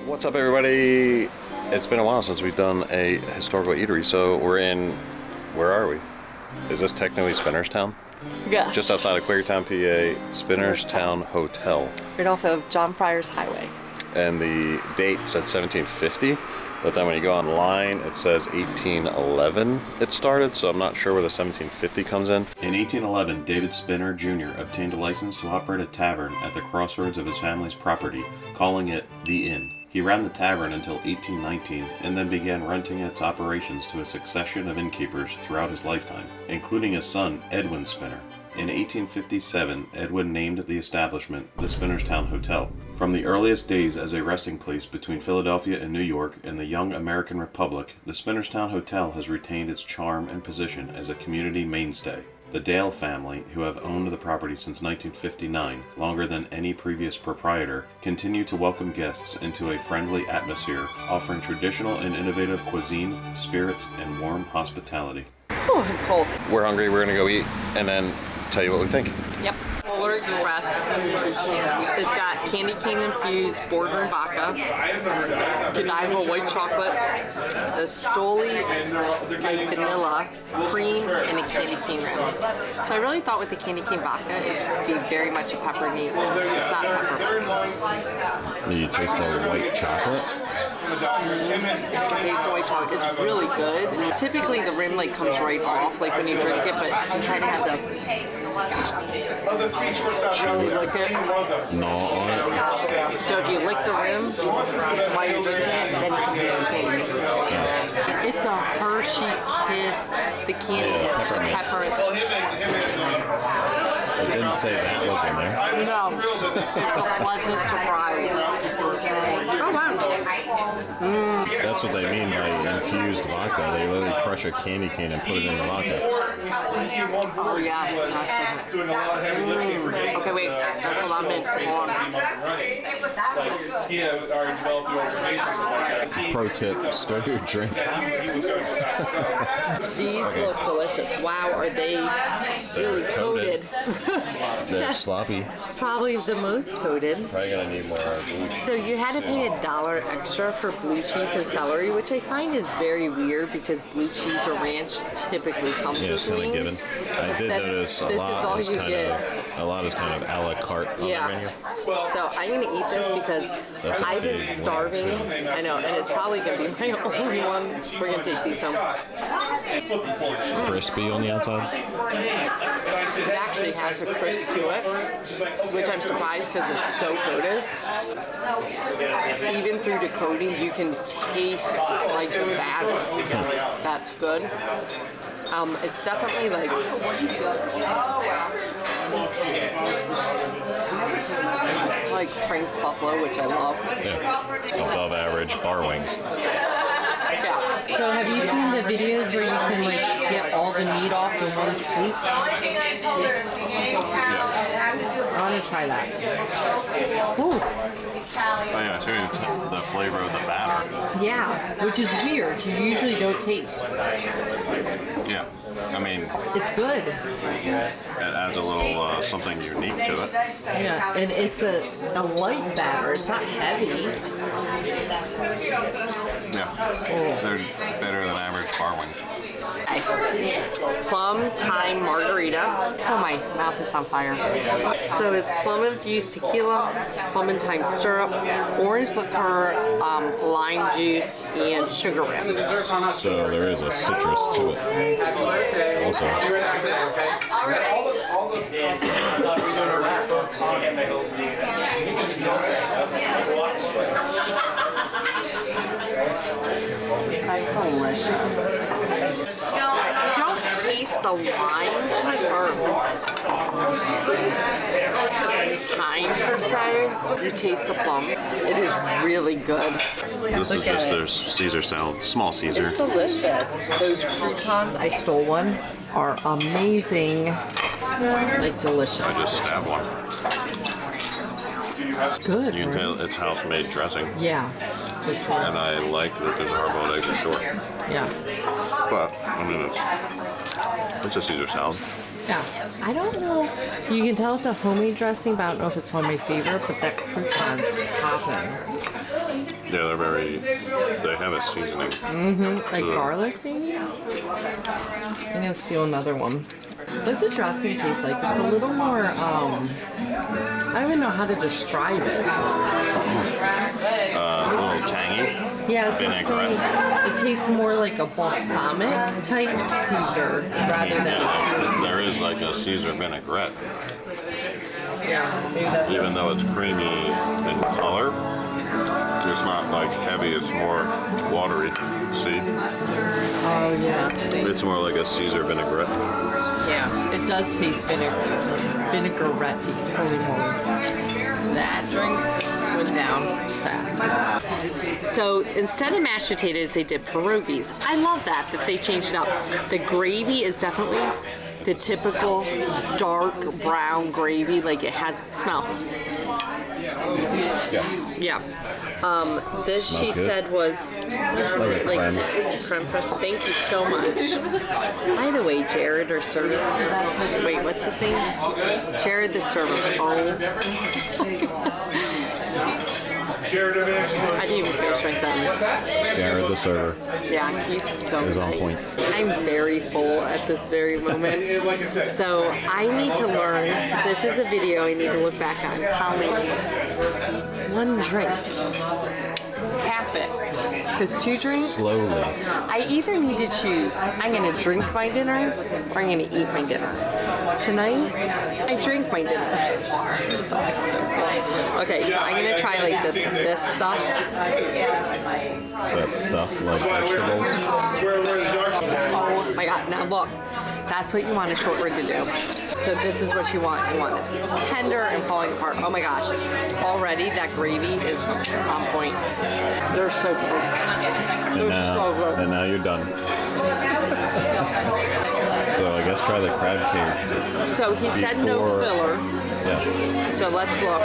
What's up, everybody? It's been a while since we've done a historical eatery, so we're in, where are we? Is this technically Spinnerstown? Yes. Just outside of Quakertown, PA, Spinnerstown Hotel. Right off of John Friars Highway. And the date said 1750, but then when you go online, it says 1811 it started, so I'm not sure where the 1750 comes in. In 1811, David Spinner Jr. obtained a license to operate a tavern at the crossroads of his family's property, calling it The Inn. He ran the tavern until 1819 and then began renting its operations to a succession of innkeepers throughout his lifetime, including his son, Edwin Spinner. In 1857, Edwin named the establishment the Spinnerstown Hotel. From the earliest days as a resting place between Philadelphia and New York and the young American Republic, the Spinnerstown Hotel has retained its charm and position as a community mainstay. The Dale family, who have owned the property since 1959, longer than any previous proprietor, continue to welcome guests into a friendly atmosphere, offering traditional and innovative cuisine, spirits, and warm hospitality. Oh, I'm cold. We're hungry, we're gonna go eat, and then tell you what we think. Yep. Polar Express. It's got candy cane infused bourbon vodka, Godiva white chocolate, a Stoli like vanilla, cream, and a candy cane rim. So I really thought with the candy cane vodka it would be very much a pepperoni. It's not pepper. You taste the white chocolate? I can taste the white chocolate. It's really good. Typically the rim like comes right off like when you drink it, but you kind of have to you lick it. No. So if you lick the rim while you're drinking it, then you can taste the candy cane. It's a Hershey Kiss. The candy pepper. It didn't say that was in there. No, it's a pleasant surprise. Oh wow. That's what they mean by infused vodka. They literally crush a candy cane and put it in the vodka. Oh yeah, exactly. Okay, wait. That's a lot of mint. Pro tip, stir your drink. These look delicious. Wow, are they really coated? They're sloppy. Probably the most coated. Probably gonna need more blue cheese. So you had to pay $1 extra for blue cheese and celery, which I find is very weird because blue cheese or ranch typically comes Yeah, with it's kind of given. wings. I did notice a lot is kind of a la carte on the menu. So I'm gonna eat this because That's a I've been big one, starving. too. I know, and it's probably gonna be my only one. We're gonna take these home. Crispy on the outside. It actually has a crisp to it, which I'm surprised because it's so coated. Even through the coating, you can taste like the batter. That's good. It's definitely like Frank's Buffalo, which I love. Yeah, above average bar wings. Yeah. So have you seen the videos where you can like get all the meat off in one swoop? I want to try that. Ooh. Oh yeah, it's really the flavor of the batter. Yeah, which is weird. You usually don't taste. Yeah, I mean, It's good. it adds a little something unique to it. Yeah, and it's a light batter. It's not heavy. Yeah, they're better than average bar wings. Plum thyme margarita. Oh, my mouth is on fire. So it's plum infused tequila, plum and thyme syrup, orange liqueur, lime juice, and sugar rim. So there is a citrus to it. Also. That's delicious. I don't taste the lime or thyme per se. You taste the plum. It is really good. This is just their Caesar salad, small Caesar. It's delicious. Those croutons, I stole one, are amazing. Like delicious. I just stabbed one. Good. You can right? tell it's house-made dressing, Yeah. Good call. and I like that there's a hard-boiled egg for sure. Yeah. But I mean, it's a Caesar salad. Yeah. I don't know. You can tell it's a homemade dressing, but I don't know if it's one of my favorite, but that crouton's topping. Yeah, they have a seasoning. Like garlic, maybe? I'm gonna steal another one. What's the dressing taste like? It's a little more, I don't even know how to describe it. A little tangy. Yeah, I was gonna say, it tastes more like a balsamic type Caesar rather than There is like a Caesar vinaigrette. yeah, maybe that's Even though it's creamy in color, it's not like heavy, it's more watery. See? oh yeah. See? It's more like a Caesar vinaigrette. Yeah, it does taste vinaigrette-y. Holy moly. That drink went down fast. So instead of mashed potatoes, they did pierogies. I love that they changed it up. The gravy is definitely the typical dark brown gravy, like it has smell. Yes. Yeah. This Smells she good. said was like creme fraiche. Thank you so much. By the way, Jared, our service. Wait, what's his name? Jared, the server. Oh. I didn't even finish my sentence. Jared the server. Yeah, he's so Is on nice. point. I'm very full at this very moment. So I need to learn, this is a video I need to look back on. Colleen, one drink. Cap it. Because 2 drinks, Slowly. I either need to choose, I'm going to drink my dinner or I'm going to eat my dinner. Tonight, I drink my dinner. So okay, so I'm going to try like this stuff. That stuff like vegetables. Oh my god, now look. That's what you want a short rib to do. So this is what you want. You want it tender and falling apart. Oh my gosh. Already that gravy is on point. They're so good. They're so good. And now you're done. So I guess try the crab cake. So he said no Before- filler. Yeah. So let's look.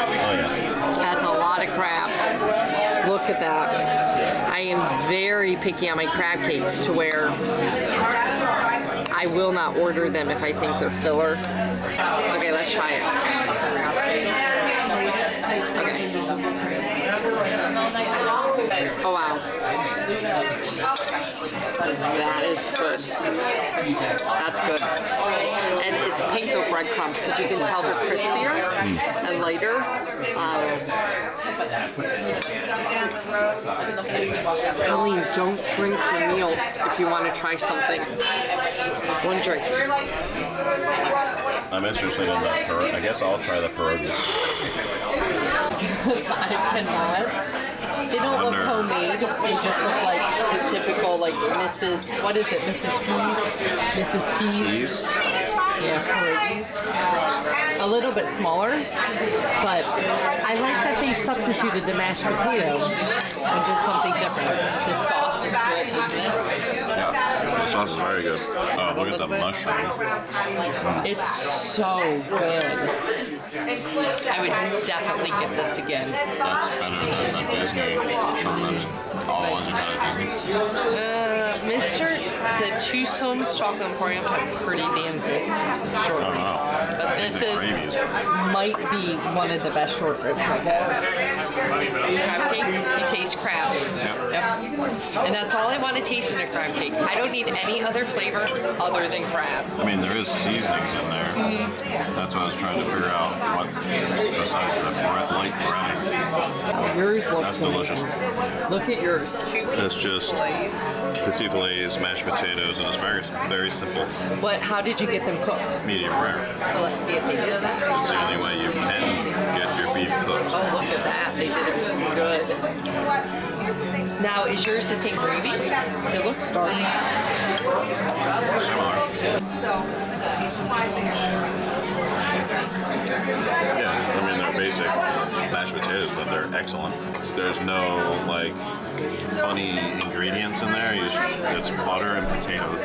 Oh yeah. That's a lot of crab. Look at that. I am very picky on my crab cakes to where I will not order them if I think they're filler. Okay, let's try it. Okay. Oh wow. That is good. That's good. And it's pinker breadcrumbs because you can tell they're crispier and lighter. Colleen, don't drink your meals if you want to try something. One drink. I'm interested in the pierogi. I guess I'll try the pierogi. I cannot. They don't look homemade. They just look like the typical, like Mrs. What is it? Mrs. P's? Mrs. T's? Yeah, pierogies. A little bit smaller, but I like that they substituted the mashed potato and did something different. The sauce is good, isn't it? The sauce is very good. Oh, look at the mushroom. It's so good. I would definitely get this again. That's better than the Disney short ribs. All the ones you got at Disney. Mr. The Tucsone's Chocolate Emporium have pretty damn good short Oh, ribs. wow. But this Gravy is might be one of the best short ribs I've had. Crab cake, you taste crab. Yep. And that's all I want to taste in a crab cake. I don't need any other flavor other than crab. I mean, there is seasonings in there. That's why I was trying to figure out what the size of the light breading. Yours looks That's delicious. Look at yours. It's just petit fillets, mashed potatoes, and asparagus. Very simple. How did you get them cooked? Medium rare. So let's see if they did that. It's the only way you can get your beef cooked. Oh, look at that. They did it good. Now, is yours the same gravy? It looks dark. Similar. Yeah, I mean, they're basic mashed potatoes, but they're excellent. There's no, like, funny ingredients in there. It's butter and potatoes.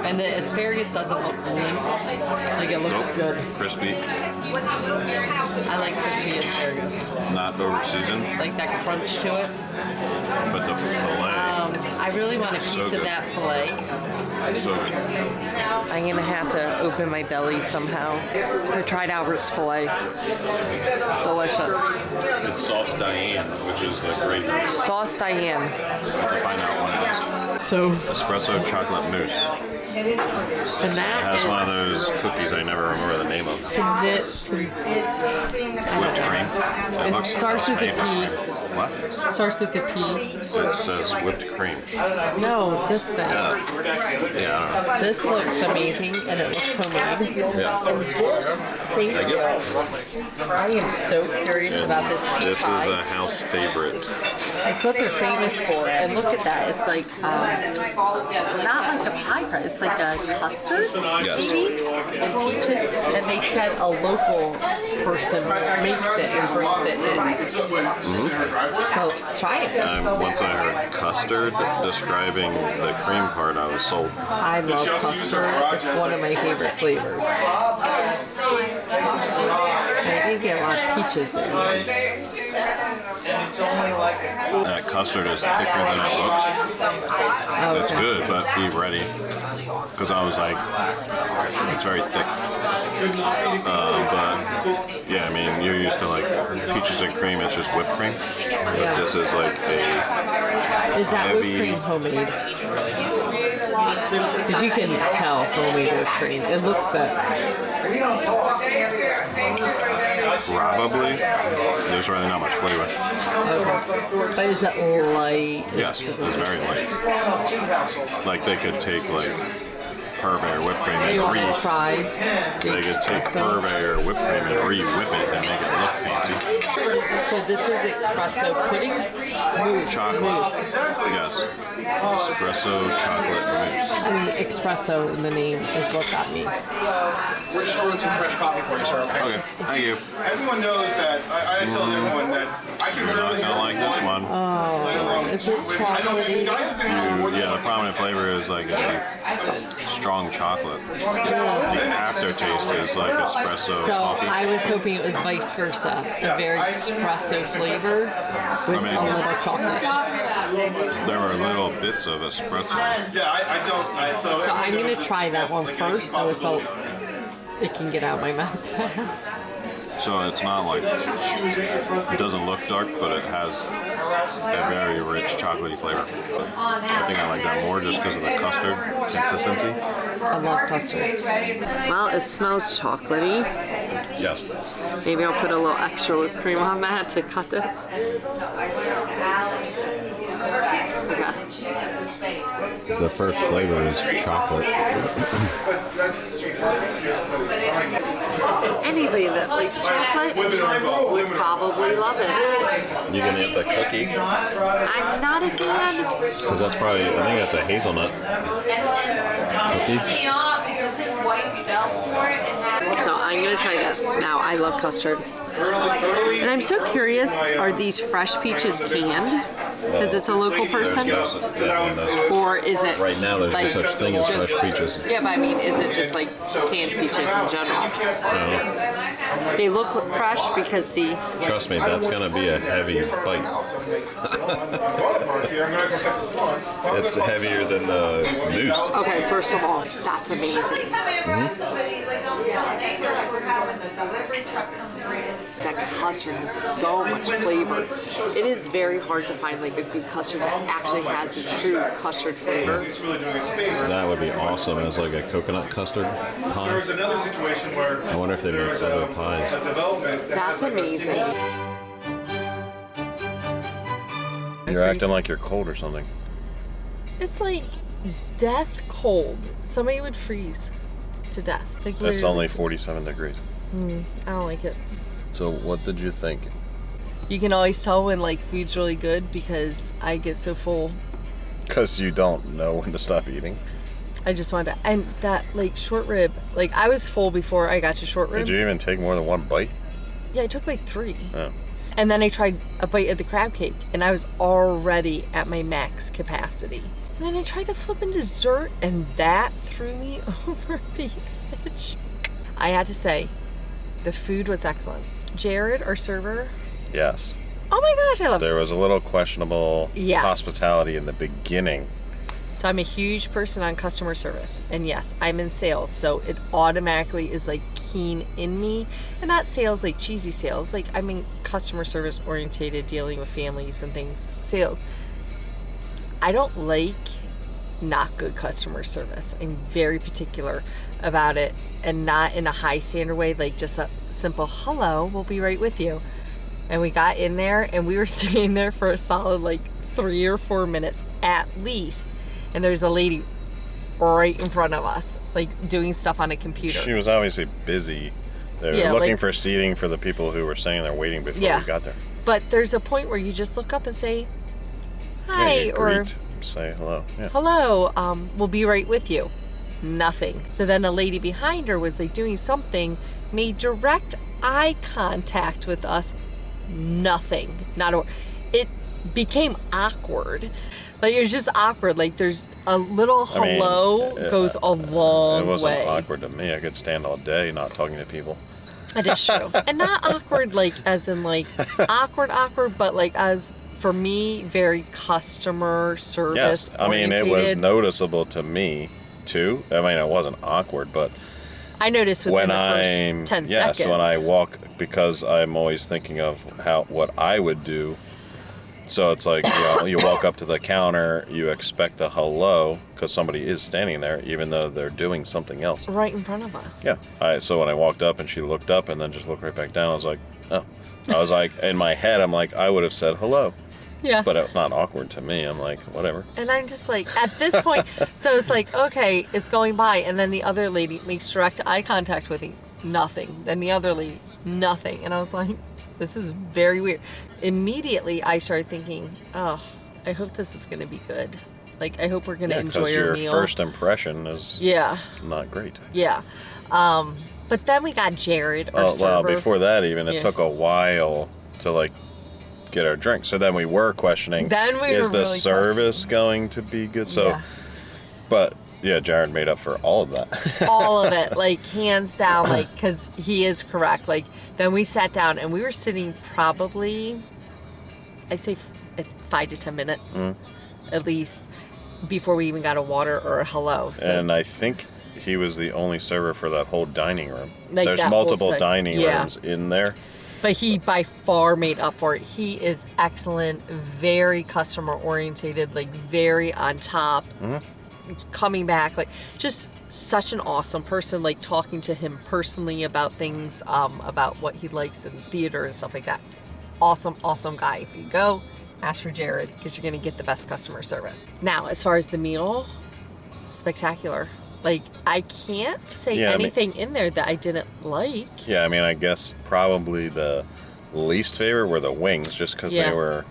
And the asparagus doesn't look limp. Like, it looks Nope. good. Crispy, I like crispy asparagus. not over seasoned, Like that crunch to it. but the fillet I really want a piece So of good. that filet. So good. I'm gonna have to open my belly somehow. I tried Albert's filet. It's delicious. It's sauce Diane, which is the gravy. Sauce Diane. To find out what it is. So, Espresso chocolate mousse. and It that has is one of those cookies I never remember the name of. Whipped cream. It looks starts with a whipped cream. P. What? Starts with a P. It says whipped cream. No, this thing. Yeah. Yeah, I don't know. This looks amazing and it looks homemade. Yeah. And this, thank you. I am so curious about this peach This is pie. a house favorite. It's what they're famous for. And look at that. It's like, not like a pie crust. It's like a custard, Yes. maybe, and peaches. And they said a local person makes it and brings it in. So try it. Once I heard custard describing the cream part, I was sold. I love custard. It's one of my favorite flavors. I did get a lot of peaches in. That custard is thicker than it looks. It's Okay. good, but be ready. Because I was like, it's very thick. But yeah, I mean, you're used to like peaches and cream, it's just whipped cream. But Yeah. this is like a Is that whipped heavy- cream homemade? Because you can tell homemade whipped cream. It looks that. probably, there's really not much flavor. Okay. But is it light? Yes, it's very light. Like they could take like Purveyor whipped cream Do you want and to try the they could take espresso? Purveyor whipped cream and re-whip it and make it look fancy. So this is espresso pudding? Mousse. Chocolate. Mousse. Yes. Espresso chocolate mousse. I mean, espresso in the name is what got me. We're just ordering some fresh coffee for you, sir. Okay. Okay, thank you. Everyone knows that I tell everyone that I can You're not rarely gonna like this one. Is it I know the chocolatey? guys who can handle more Yeah, the prominent flavor is like a strong chocolate. The aftertaste is like espresso So coffee. I was hoping it was vice versa, a very espresso flavor with I mean- a little chocolate. There were little bits of espresso. Yeah, I don't. So So I'm gonna try that one first, so it can get out my mouth fast. So it's not like, it doesn't look dark, but it has a very rich chocolatey flavor. But I think I like that more just because of the custard consistency. I love custard. Well, it smells chocolatey. Yes. Maybe I'll put a little extra whipped cream on that to cut it. Okay. The first flavor is chocolate. Anybody that likes chocolate would probably love it. You can eat the cookie, I'm not a fan. because that's probably, I think that's a hazelnut cookie. So I'm gonna try this. Now I love custard. And I'm so curious, are these fresh peaches canned? Because it's a local person? Or is it Right now, there's no like such thing as just- fresh peaches. Yeah, but I mean, is it just like canned peaches in general? They look fresh because see, Trust me, that's gonna be a heavy bite. It's heavier than the mousse. okay, first of all, that's amazing. That custard has so much flavor. It is very hard to find like a good custard that actually has a true custard flavor. That would be awesome as like a coconut custard pie. There's another situation where I wonder if they make other pies. development That's amazing. You're acting like you're cold or something. It's like death cold. Somebody would freeze to death. Like It's literally. only 47 degrees. I don't like it. So what did you think? You can always tell when like food's really good because I get so full. Because you don't know when to stop eating. I just wanted to, and that like short rib, like I was full before I got to short rib. Did you even take more than one bite? Yeah, I took like 3. Oh. And then I tried a bite of the crab cake and I was already at my max capacity. And then I tried to flip in dessert and that threw me over the edge. I had to say, the food was excellent. Jared, our server, Yes. Oh my gosh, I love it. There was a little questionable Yes. hospitality in the beginning. So I'm a huge person on customer service. And yes, I'm in sales. So it automatically is like keen in me. And not sales, like cheesy sales. Like I'm in customer service orientated, dealing with families and things. Sales. I don't like not good customer service. I'm very particular about it, and not in a high standard way, like just a simple hello, we'll be right with you. And we got in there and we were sitting there for a solid like 3 or 4 minutes at least. And there's a lady right in front of us, like doing stuff on a computer. She was obviously busy. They were looking for seating for the people who were standing there waiting before we got there. But there's a point where you just look up and say, hi, you or greet, say hello. Yeah. hello, we'll be right with you. Nothing. So then a lady behind her was like doing something, made direct eye contact with us. Nothing. Not a word. It became awkward. Like, it was just awkward. Like, there's a little hello goes a long way. It wasn't awkward to me. I could stand all day not talking to people. It is true. And not awkward, like, as in, like, awkward, but, like, as, for me, very customer service Yes. I mean, it was noticeable to me, too. I mean, it wasn't awkward, but I noticed within the first 10 seconds. Yes, when I walk, because I'm always thinking of what I would do. So it's like, you walk up to the counter, you expect a hello because somebody is standing there, even though they're doing something else. Right in front of us. Yeah. So when I walked up and she looked up and then just looked right back down, I was like, oh. I was like, in my head, I'm like, I would have said hello. Yeah. But it's not awkward to me. I'm like, whatever. And I'm just like, at this point, so it's like, okay, it's going by. And then the other lady makes direct eye contact with me. Nothing. Then the other lady, nothing. And I was like, this is very weird. Immediately, I started thinking, oh, I hope this is going to be good. Like, I hope we're going to enjoy our meal. Because your first impression is not great. Yeah. But then we got Jared, our server. Well, before that even, it took a while to, like, get our drink. So then we were questioning, is the service going to be good? So, but yeah, Jared made up for all of that. All of it, like, hands down, like, because he is correct. Like, then we sat down and we were sitting probably, I'd say 5 to 10 minutes at least before we even got a water or a hello. So. And I think he was the only server for that whole dining room. Like, there's multiple dining rooms in there. But he by far made up for it. He is excellent, very customer orientated, like very on top, coming back, like just such an awesome person, like talking to him personally about things, about what he likes in theater and stuff like that. Awesome, awesome guy. If you go, ask for Jared because you're going to get the best customer service. Now, as far as the meal, spectacular. Like, I can't say anything in there that I didn't like. Yeah, I mean, I guess probably the least favorite were the wings, just because they were,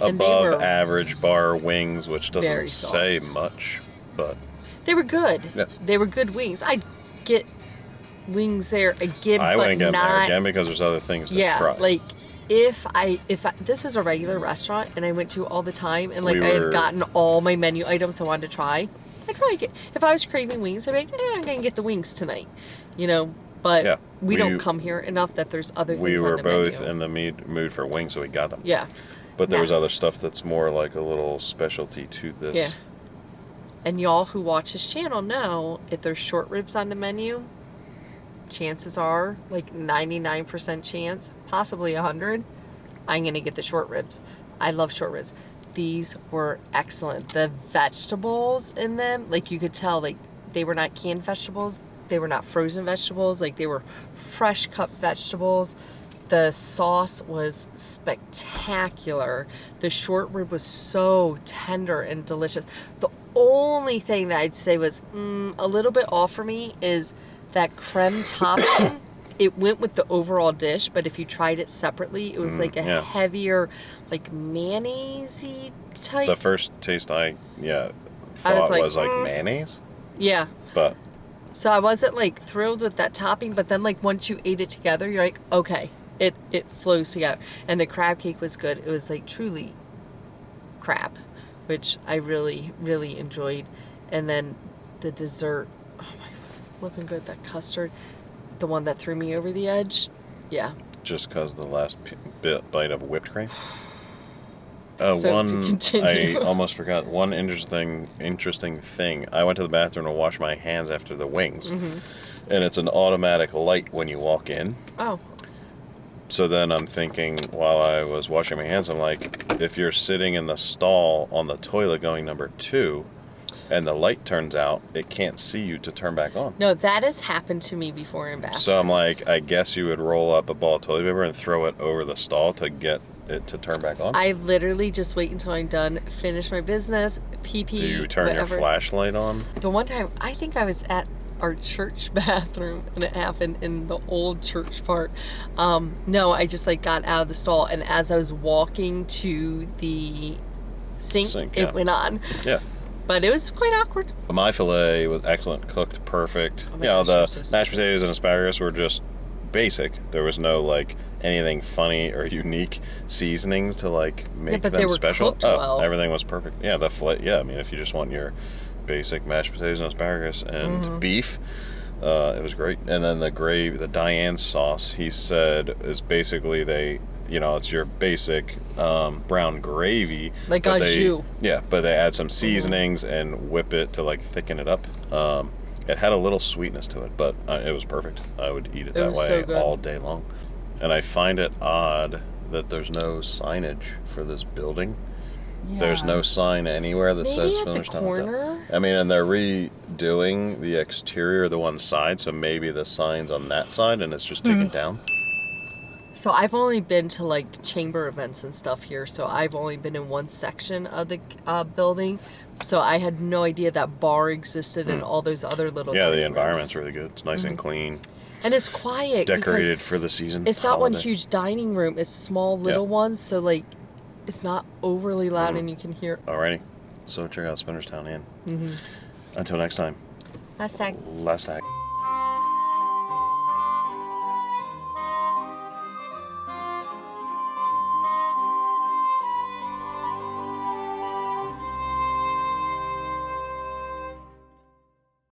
above average bar wings, which doesn't say much, but... They were good. Yeah. They were good wings. I'd get wings there again, I wouldn't get them there not... again because there's other things to try. Like, if I this was a regular restaurant and I went to all the time and, like, I had gotten all my menu items I wanted to try, I'd probably get, if I was craving wings, I'd be like, I'm going to get the wings tonight, but we don't come here enough that there's other things on the menu. We were both in the mood for wings, so we got them. Yeah. But there was other stuff that's more like a little specialty to this. Yeah. And y'all who watch this channel know if there's short ribs on the menu, chances are, like 99% chance, possibly 100, I'm going to get the short ribs. I love short ribs. These were excellent. The vegetables in them, like you could tell, like they were not canned vegetables. They were not frozen vegetables. Like they were fresh cut vegetables. The sauce was spectacular. The short rib was so tender and delicious. The only thing that I'd say was a little bit off for me is that creme topping. It went with the overall dish, but if you tried it separately, it was like a heavier, like mayonnaise-y type. The first taste I thought was like mayonnaise. Yeah. But so I wasn't like thrilled with that topping, but then like once you ate it together, you're like, okay, it flows together. And the crab cake was good. It was like truly crab, which I really, really enjoyed. And then the dessert, oh my, looking good, that custard. The one that threw me over the edge, just because the last bite of whipped cream. Oh, So, to one continue. I almost forgot. One interesting thing. I went to the bathroom to wash my hands after the wings, and it's an automatic light when you walk in. Oh. So then I'm thinking while I was washing my hands, I'm like, if you're sitting in the stall on the toilet going number 2, and the light turns out, it can't see you to turn back on. No, that has happened to me before in bathrooms. So I'm like, I guess you would roll up a ball of toilet paper and throw it over the stall to get it to turn back on? I literally just wait until I'm done, finish my business, pee, Do you turn whatever. your flashlight on? The one time, I think I was at our church bathroom, and it happened in the old church part. No, I just like got out of the stall, and as I was walking to the sink, yeah. it went on. Yeah. But it was quite awkward. My filet was excellent, cooked perfect. Oh my You know, gosh, the it was so mashed potatoes and asparagus were just basic. There was no like anything funny or unique seasonings to like make but them they were special. cooked well. Everything was perfect. Yeah, the filet. Yeah, I mean, if you just want your basic mashed potatoes and asparagus and beef, it was great. And then the gravy, the Diane sauce, he said is basically it's your basic brown gravy. Like but a jus. Yeah, but they add some seasonings and whip it to like thicken it up. It had a little sweetness to it, but it was perfect. I would eat it that was way so good. all day long. And I find it odd that there's no signage for this building. There's no sign anywhere that Maybe says at the Spinnerstown. corner? I mean, and they're redoing the exterior of the one side, so maybe the sign's on that side and it's just taken down. So I've only been to like chamber events and stuff here, so I've only been in one section of the building. So I had no idea that bar existed and all those other little Yeah, the dining environment's rooms. really good. It's nice and clean. And it's quiet. because Decorated for the season. It's not one holiday. huge dining room. It's small little ones, so like it's not overly loud and you can hear. Alrighty. So check out Spinnerstown Inn. Until next time. Hashtag. Last act.